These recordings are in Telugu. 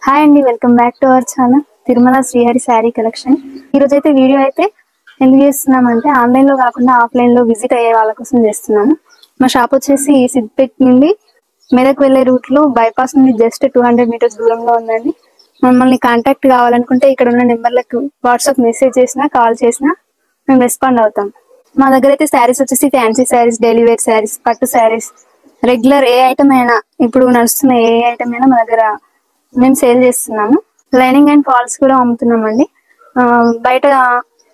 హాయ్ అండి, welcome back to our channel Tirumala Srihari sari collection. ఈరోజు అయితే వీడియో అయితే ఎందుకు చేస్తున్నామంటే ఆన్లైన్లో కాకుండా ఆఫ్లైన్లో విజిట్ అయ్యే వాళ్ళ కోసం చేస్తున్నాము. మా షాప్ వచ్చేసి సిద్దిపేట నుండి మెదక్ వెళ్ళే రూట్లో బైపాస్ నుండి జస్ట్ 200 మీటర్స్ దూరంలో ఉందండి. మమ్మల్ని కాంటాక్ట్ కావాలనుకుంటే ఇక్కడ ఉన్న నెంబర్లకు వాట్సాప్ మెసేజ్ చేసినా కాల్ చేసినా మేము రెస్పాండ్ అవుతాం. మా దగ్గర అయితే శారీస్ వచ్చేసి fancy saris, daily wear saris, పట్టు శారీస్, రెగ్యులర్ ఏ ఐటమ్ అయినా ఇప్పుడు నడుస్తున్న ఏ ఐటమ్ అయినా మా దగ్గర మేము సేల్ చేస్తున్నాము. లైనింగ్ అండ్ ఫాల్స్ కూడా అమ్ముతున్నామండి. బయట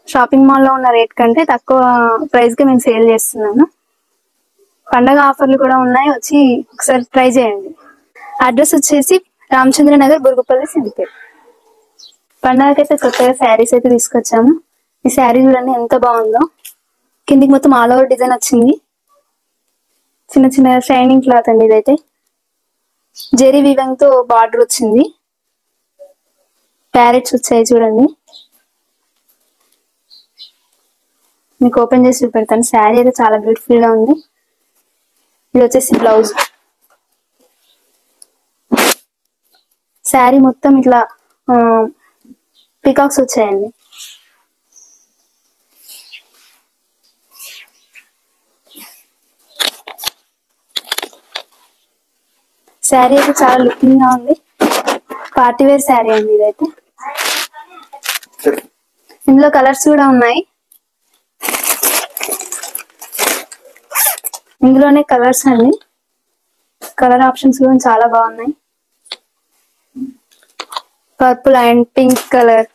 షాపింగ్ మాల్లో ఉన్న రేట్ కంటే తక్కువ ప్రైస్ కి మేము సేల్ చేస్తున్నాము. పండగ ఆఫర్లు కూడా ఉన్నాయి, వచ్చి ఒకసారి ట్రై చేయండి. అడ్రస్ వచ్చేసి రామచంద్ర నగర్, బురుగుపల్లి, సిద్దిపేట. పండగకైతే కొత్తగా శారీస్ అయితే తీసుకొచ్చాము. ఈ శారీ చూడండి ఎంత బాగుందో. కిందికి మొత్తం ఆల్ ఓవర్ డిజైన్ వచ్చింది. చిన్న చిన్న షైనింగ్ క్లాత్ అండి. ఇదైతే జెరీ వీవింగ్ తో బార్డర్ వచ్చింది. ప్యారెట్స్ వచ్చాయి చూడండి. మీకు ఓపెన్ చేసి చూపెడతాను. శారీ అయితే చాలా బ్యూటిఫుల్ గా ఉంది. ఇది వచ్చేసి బ్లౌజ్. శారీ మొత్తం ఇట్లా పికాక్స్ వచ్చాయండి. శారీ అయితే చాలా లుకింగ్ గా ఉంది. పార్టీ వేర్ శారీ అండి ఇదైతే. ఇందులో కలర్స్ కూడా ఉన్నాయి. ఇందులోనే కలర్స్ అండి. కలర్ ఆప్షన్స్ కూడా చాలా బాగున్నాయి. Purple and pink colour.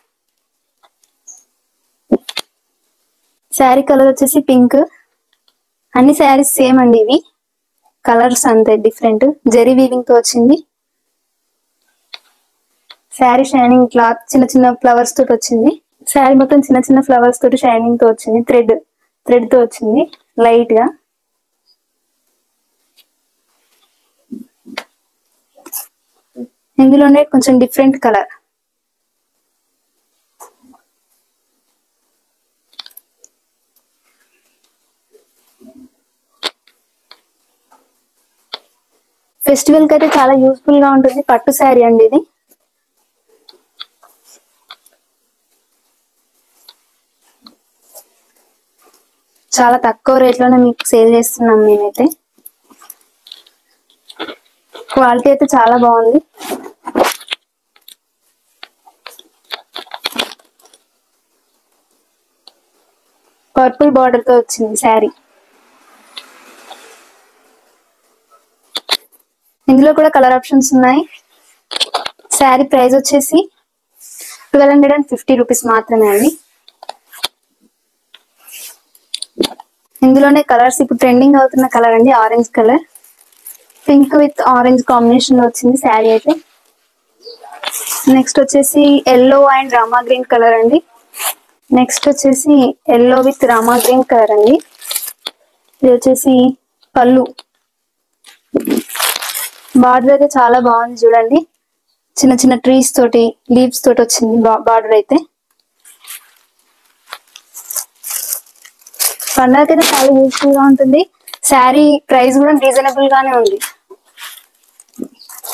Sari colour వచ్చేసి పింక్. అన్ని శారీస్ సేమ్ అండి. ఇవి కలర్స్ అంతే డిఫరెంట్. జెరీ వీవింగ్ తో వచ్చింది. శారీ షైనింగ్ క్లాత్ చిన్న చిన్న ఫ్లవర్స్ తోటి వచ్చింది. శారీ మొత్తం చిన్న చిన్న ఫ్లవర్స్ తోటి షైనింగ్ తో వచ్చింది. థ్రెడ్ తో వచ్చింది లైట్ గా. ఇందులోనే కొంచెం డిఫరెంట్ కలర్. ఫెస్టివల్ కి అయితే చాలా యూస్ఫుల్ గా ఉంటుంది. పట్టు శారీ అండి ఇది. చాలా తక్కువ రేట్ లోనే మీకు సేల్ చేస్తున్నాం మేమైతే. క్వాలిటీ అయితే చాలా బాగుంది. పర్పుల్ బార్డర్ తో వచ్చింది శారీ. ఇందులో కూడా కలర్ ఆప్షన్స్ ఉన్నాయి. శారీ ప్రైస్ వచ్చేసి 1250 రూపీస్ మాత్రమే అండి. ఇందులోనే కలర్స్ ఇప్పుడు ట్రెండింగ్ అవుతున్న కలర్ అండి orange colour. Pink with orange combination లో వచ్చింది శారీ అయితే. నెక్స్ట్ వచ్చేసి yellow and Rama green colour అండి. నెక్స్ట్ వచ్చేసి yellow with Rama green colour అండి. ఇది వచ్చేసి పళ్ళు. బార్డర్ అయితే చాలా బాగుంది చూడండి. చిన్న చిన్న ట్రీస్ తోటి, లీవ్స్ తోటి వచ్చింది బార్డర్ అయితే. పండగకైతే చాలా యూస్ఫుల్ గా ఉంటుంది. శారీ ప్రైస్ కూడా రీజనబుల్ గానే ఉంది.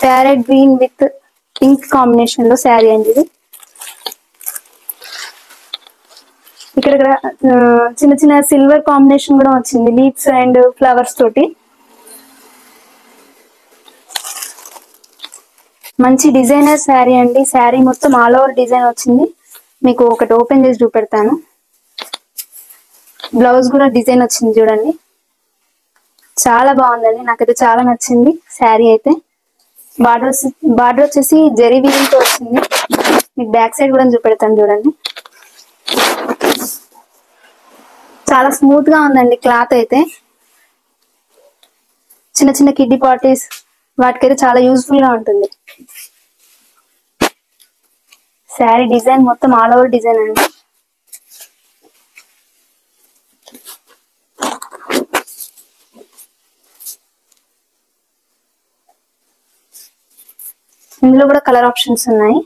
Parrot green with pink combination లో శారీ అండి ఇది. ఇక్కడ చిన్న చిన్న సిల్వర్ కాంబినేషన్ కూడా వచ్చింది, లీవ్స్ అండ్ ఫ్లవర్స్ తోటి. మంచి డిజైనర్ శారీ అండి. శారీ మొత్తం ఆల్ ఓవర్ డిజైన్ వచ్చింది. మీకు ఒకటి ఓపెన్ చేసి చూపెడతాను. బ్లౌజ్ కూడా డిజైన్ వచ్చింది చూడండి. చాలా బాగుందండి, నాకైతే చాలా నచ్చింది శారీ అయితే. బార్డర్ వచ్చేసి జెరీ వీవింగ్ తో వచ్చింది. మీకు బ్యాక్ సైడ్ కూడా చూపెడతాను చూడండి. చాలా స్మూత్ గా ఉందండి క్లాత్ అయితే. చిన్న చిన్న కిడ్డీ పార్టీస్ వాటికైతే చాలా యూస్ఫుల్ గా ఉంటుంది. శారీ డిజైన్ మొత్తం ఆల్ ఓవర్ డిజైన్ అండి. ఇందులో కూడా కలర్ ఆప్షన్స్ ఉన్నాయి.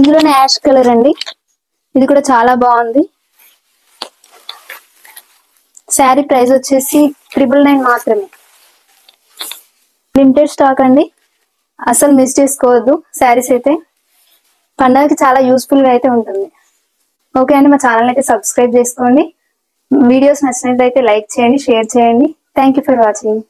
ఇందులోనే యాష్ కలర్ అండి. ఇది కూడా చాలా బాగుంది. శారీ ప్రైస్ వచ్చేసి 999 మాత్రమే. లిమిటెడ్ స్టాక్ అండి. అసలు మిస్ చేసుకోవద్దు. శారీస్ అయితే పండగకి చాలా యూస్ఫుల్ గా అయితే ఉంటుంది. ఓకే అండి, మా ఛానల్ అయితే సబ్స్క్రైబ్ చేసుకోండి. వీడియోస్ నచ్చినట్లయితే లైక్ చేయండి, షేర్ చేయండి. Thank you for watching.